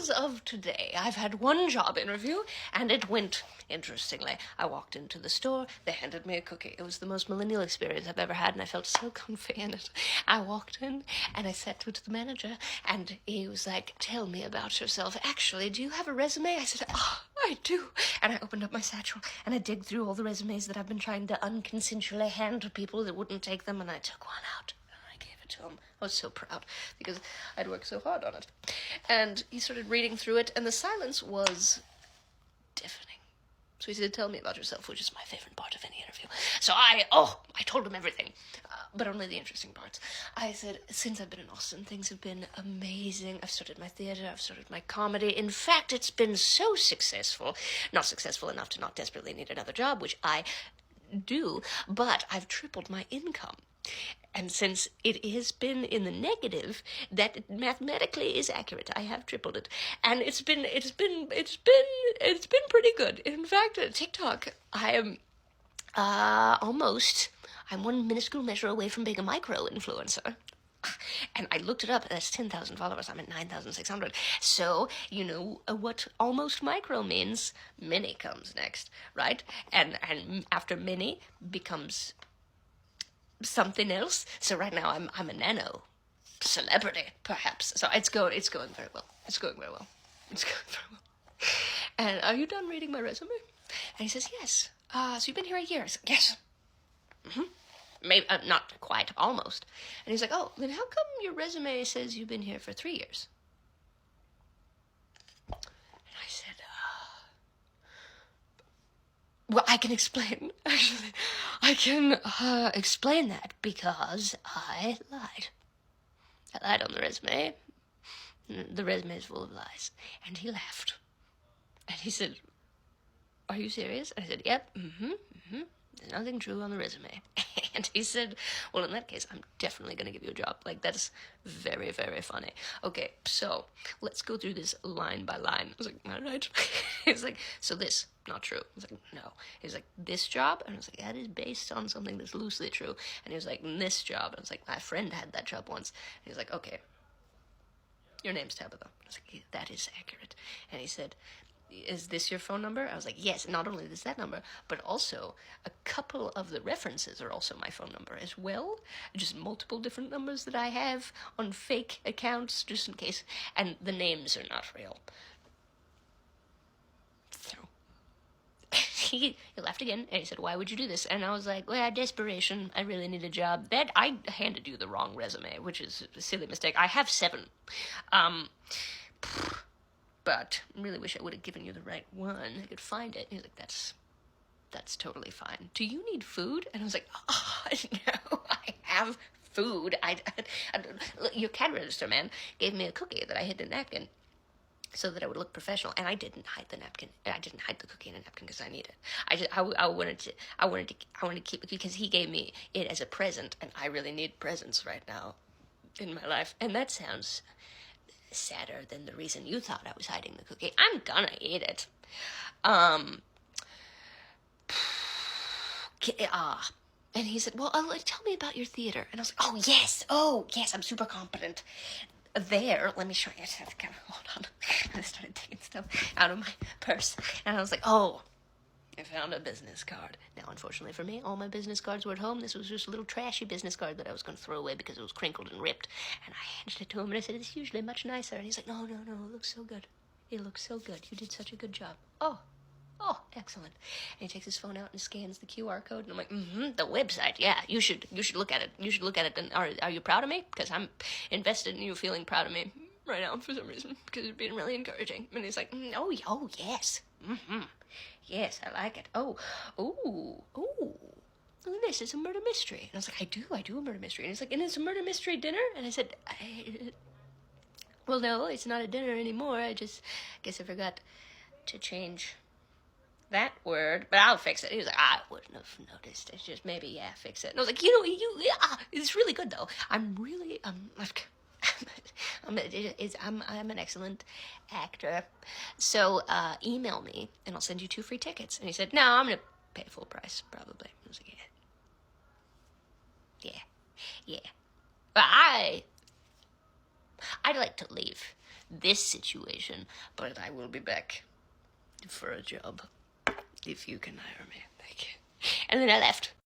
as of today, I've had one job interview, and it went interestingly. I walked into the store, they handed me a cookie. It was the most millennial experience I've ever had, and I felt so comfy in it. I walked in, and I sat to the manager, and he was like, tell me about yourself. Actually, do you have a resume? I said, I do. And I opened up my satchel, and I digged through all the resumes that I've been trying to unconsensually hand to people that wouldn't take them, and I took one out. To him. I was so proud because I'd worked so hard on it. And he started reading through it, and the silence was deafening. So he said, tell me about yourself, which is my favorite part of any interview. So I told him everything, but only the interesting parts. I said, since I've been in Austin, things have been amazing. I've started my theater, I've started my comedy. In fact, it's been so successful, not successful enough to not desperately need another job, which I do, but I've tripled my income. And since it has been in the negative, that mathematically is accurate. I have tripled it, and it's been pretty good. In fact, TikTok, I am I'm one minuscule measure away from being a micro influencer. And I looked it up. That's 10,000 followers. I'm at 9,600. So, you know what almost micro means? Mini comes next, right? And after mini becomes something else. So right now I'm a nano celebrity, perhaps. So it's going very well. It's going very well. And are you done reading my resume? And he says, yes. So you've been here a year? I said, yes. Maybe not quite, almost. And he's like, oh, then how come your resume says you've been here for 3 years? And I said, well, I can explain, actually. I can explain that because I lied. I lied on the resume. The resume is full of lies. And he laughed. And he said, are you serious? And I said, yep, There's nothing true on the resume. And he said, well, in that case, I'm definitely going to give you a job. Like, that's very, very funny. Okay, so let's go through this line by line. I was like, all right. He's like, so this, not true. I was like, no. He's like, this job? And I was like, that is based on something that's loosely true. And he was like, this job. And I was like, my friend had that job once. And he was like, okay, your name's Tabitha. I was like, that is accurate. And he said, is this your phone number? I was like, yes, not only is that number, but also a couple of the references are also my phone number as well. Just multiple different numbers that I have on fake accounts, just in case. And the names are not real. So he laughed again, and he said, why would you do this? And I was like, well, desperation. I really need a job. That I handed you the wrong resume, which is a silly mistake. I have 7. But I really wish I would have given you the right one. I could find it. And he was like, that's totally fine. Do you need food? And I was like, oh, no, I have food. Your cash register man gave me a cookie that I hid in a napkin so that I would look professional. And I didn't hide the napkin. I didn't hide the cookie in a napkin because I need it. I wanted to keep it because he gave me it as a present, and I really need presents right now in my life. And that sounds sadder than the reason you thought I was hiding the cookie. I'm gonna eat it. And he said, well, tell me about your theater. And I was like, oh, yes, I'm super competent. There, let me show you. Hold on. I started taking stuff out of my purse. And I was like, oh, I found a business card. Now, unfortunately for me, all my business cards were at home. This was just a little trashy business card that I was going to throw away because it was crinkled and ripped. And I handed it to him, and I said, it's usually much nicer. And he's like, no, it looks so good. It looks so good. You did such a good job. Oh, excellent. And he takes his phone out and scans the QR code, and I'm like, the website, yeah, you should look at it. You should look at it. And are you proud of me? Because I'm invested in you feeling proud of me right now for some reason, because it's been really encouraging. And he's like, oh, yes. Yes, I like it. Oh, this is a murder mystery. And I was like, I do a murder mystery. And he's like, and it's a murder mystery dinner? And I said, well, no, it's not a dinner anymore. I guess I forgot to change that word, but I'll fix it. He was like, I wouldn't have noticed. It's just maybe, yeah, fix it. And I was like, it's really good though. I'm an excellent actor. So email me and I'll send you 2 free tickets. And he said, no, I'm gonna pay full price probably. I was like, yeah. But I'd like to leave this situation, but I will be back for a job if you can hire me. Thank you. And then I left.